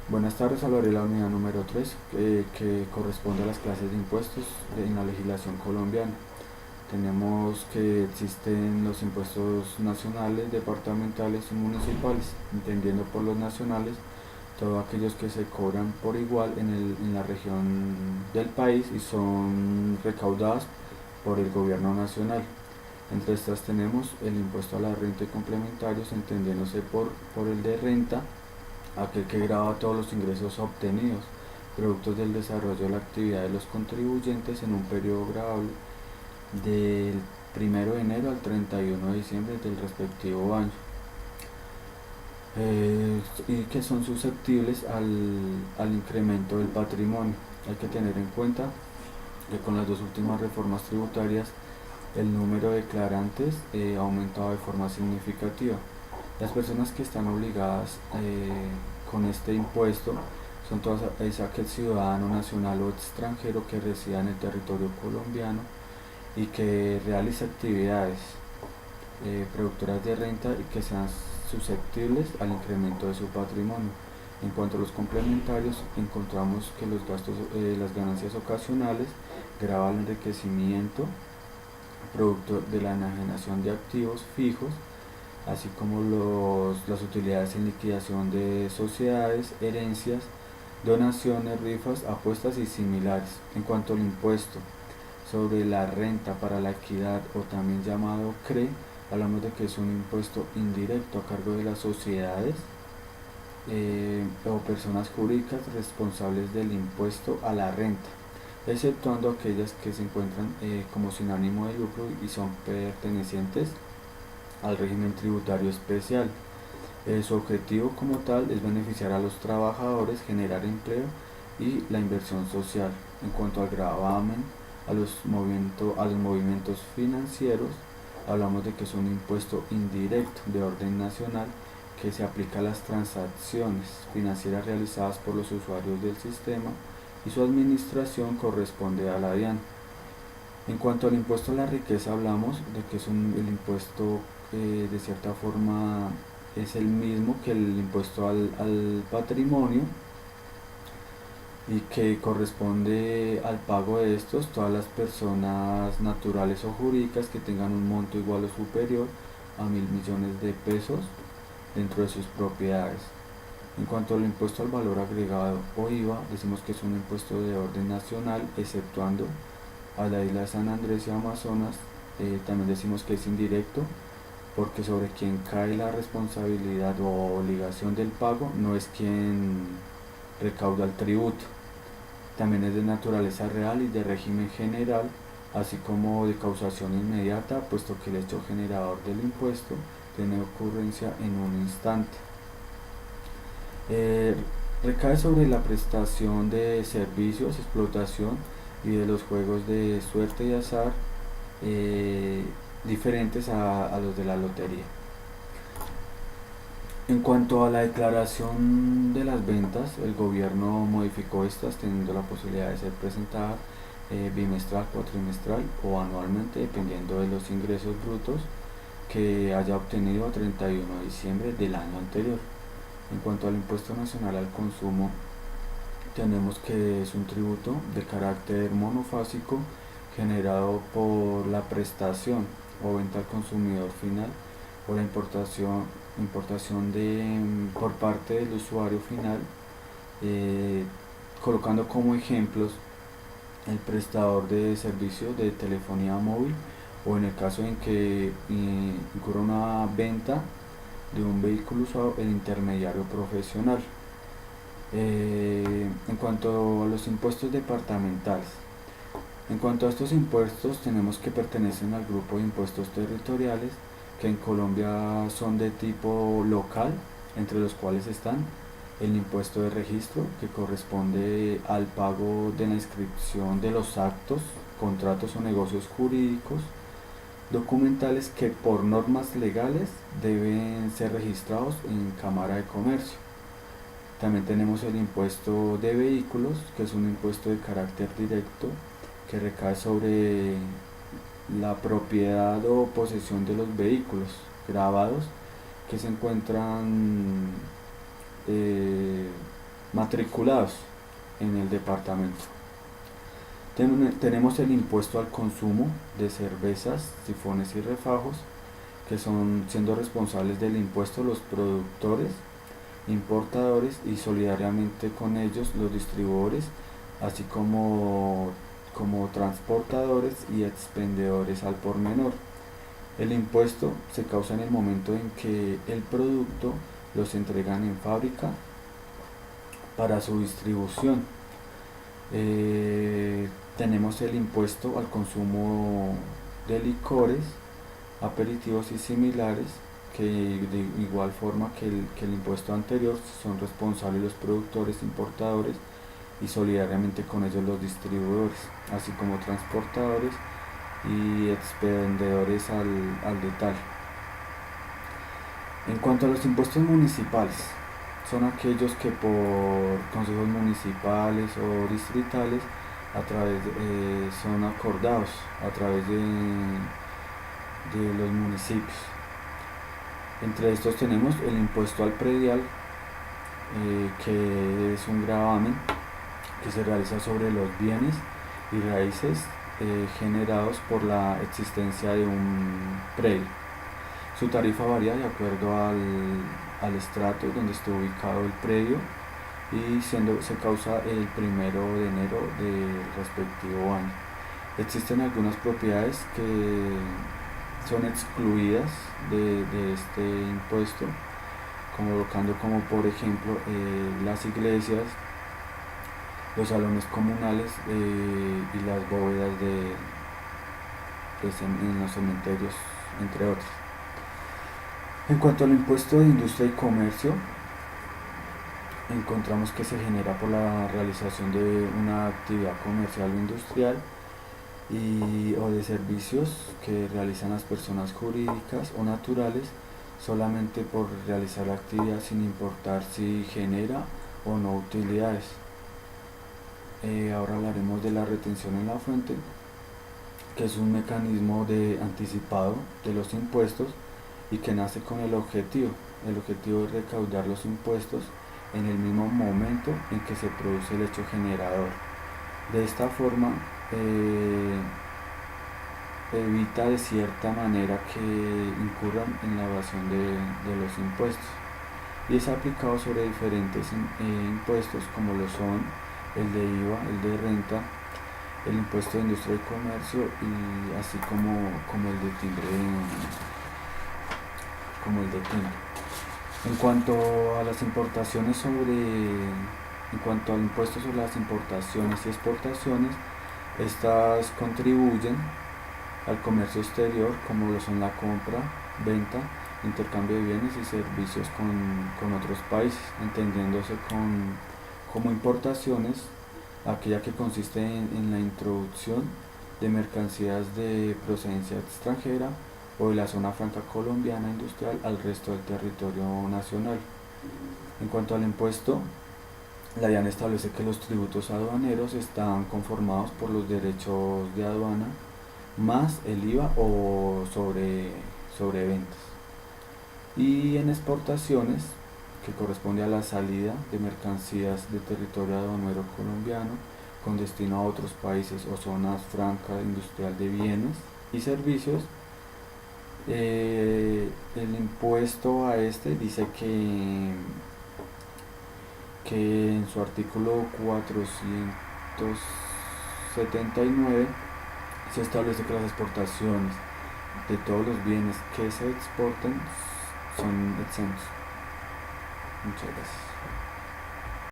Buenas tardes, hablaré la unidad número 3 que corresponde a las clases de impuestos en la legislación colombiana. Tenemos que existen los impuestos nacionales, departamentales y municipales, entendiendo por los nacionales todos aquellos que se cobran por igual en la región del país y son recaudadas por el gobierno nacional. Entre estas tenemos el impuesto a la renta y complementarios, entendiéndose por el de renta, aquel que grava todos los ingresos obtenidos, productos del desarrollo de la actividad de los contribuyentes en un periodo gravable del 1 de enero al 31 de diciembre del respectivo año, y que son susceptibles al incremento del patrimonio. Hay que tener en cuenta que con las dos últimas reformas tributarias el número de declarantes ha aumentado de forma significativa. Las personas que están obligadas con este impuesto son todas es aquel ciudadano nacional o extranjero que resida en el territorio colombiano y que realiza actividades productoras de renta y que sean susceptibles al incremento de su patrimonio. En cuanto a los complementarios, encontramos que los gastos, las ganancias ocasionales gravan el enriquecimiento producto de la enajenación de activos fijos, así como las utilidades en liquidación de sociedades, herencias, donaciones, rifas, apuestas y similares. En cuanto al impuesto sobre la renta para la equidad, o también llamado CRE, hablamos de que es un impuesto indirecto a cargo de las sociedades o personas jurídicas responsables del impuesto a la renta, exceptuando aquellas que se encuentran como sin ánimo de lucro y son pertenecientes al régimen tributario especial. Su objetivo como tal es beneficiar a los trabajadores, generar empleo y la inversión social. En cuanto al gravamen, a los movimientos financieros, hablamos de que es un impuesto indirecto de orden nacional que se aplica a las transacciones financieras realizadas por los usuarios del sistema y su administración corresponde a la DIAN. En cuanto al impuesto a la riqueza, hablamos de que es el impuesto de cierta forma es el mismo que el impuesto al patrimonio y que corresponde al pago de estos todas las personas naturales o jurídicas que tengan un monto igual o superior a 1.000 millones de pesos dentro de sus propiedades. En cuanto al impuesto al valor agregado o IVA, decimos que es un impuesto de orden nacional, exceptuando a la isla de San Andrés y Amazonas. También decimos que es indirecto, porque sobre quien cae la responsabilidad o obligación del pago no es quien recauda el tributo. También es de naturaleza real y de régimen general, así como de causación inmediata, puesto que el hecho generador del impuesto tiene ocurrencia en un instante. Eh, Recae sobre la prestación de servicios, explotación y de los juegos de suerte y azar, eh, diferentes a los de la lotería. En cuanto a la declaración de las ventas, el gobierno modificó estas teniendo la posibilidad de ser presentada bimestral, cuatrimestral o anualmente, dependiendo de los ingresos brutos que haya obtenido a 31 de diciembre del año anterior. En cuanto al impuesto nacional al consumo, tenemos que es un tributo de carácter monofásico generado por la prestación o venta al consumidor final o la importación por parte del usuario final, eh, colocando como ejemplos el prestador de servicios de telefonía móvil o en el caso en que ocurra una venta de un vehículo usado, el intermediario profesional. En cuanto a los impuestos departamentales, en cuanto a estos impuestos, tenemos que pertenecen al grupo de impuestos territoriales que en Colombia son de tipo local, entre los cuales están el impuesto de registro, que corresponde al pago de la inscripción de los actos, contratos o negocios jurídicos, documentales que por normas legales deben ser registrados en Cámara de Comercio. También tenemos el impuesto de vehículos, que es un impuesto de carácter directo que recae sobre la propiedad o posesión de los vehículos grabados que se encuentran eh, matriculados en el departamento. Tenemos el impuesto al consumo de cervezas, sifones y refajos, que son siendo responsables del impuesto los productores, importadores y solidariamente con ellos los distribuidores, así como transportadores y expendedores al por menor. El impuesto se causa en el momento en que el producto los entregan en fábrica para su distribución. Tenemos el impuesto al consumo de licores, aperitivos y similares, que de igual forma que el impuesto anterior son responsables los productores, importadores y solidariamente con ellos los distribuidores, así como transportadores y expendedores al detalle. En cuanto a los impuestos municipales, son aquellos que por consejos municipales o distritales son acordados a través de los municipios. Entre estos tenemos el impuesto al predial, que es un gravamen que se realiza sobre los bienes y raíces generados por la existencia de un predio. Su tarifa varía de acuerdo al estrato donde esté ubicado el predio y se causa el 1 de enero del respectivo año. Existen algunas propiedades que son excluidas de este impuesto, colocando como por ejemplo las iglesias, los salones comunales y las bóvedas en los cementerios, entre otros. En cuanto al impuesto de industria y comercio, encontramos que se genera por la realización de una actividad comercial o industrial o de servicios que realizan las personas jurídicas o naturales solamente por realizar la actividad, sin importar si genera o no utilidades. Ahora hablaremos de la retención en la fuente, que es un mecanismo de anticipado de los impuestos y que nace con el objetivo de recaudar los impuestos en el mismo momento en que se produce el hecho generador. De esta forma evita de cierta manera que incurran en la evasión de los impuestos, y es aplicado sobre diferentes impuestos, como lo son el de IVA, el de renta, el impuesto de industria y comercio, y así como el de timbre. En cuanto a las importaciones en cuanto al impuesto sobre las importaciones y exportaciones, estas contribuyen al comercio exterior, como lo son la compra, venta, intercambio de bienes y servicios con otros países, entendiéndose como importaciones aquella que consiste en la introducción de mercancías de procedencia extranjera o de la zona franca colombiana industrial al resto del territorio nacional. En cuanto al impuesto, la DIAN establece que los tributos aduaneros están conformados por los derechos de aduana más el IVA o sobre ventas. Y en exportaciones, que corresponde a la salida de mercancías de territorio aduanero colombiano con destino a otros países o zonas francas industrial de bienes y servicios, el impuesto a este dice que en su artículo 479 se establece que las exportaciones de todos los bienes que se exporten son exentos. Muchas gracias.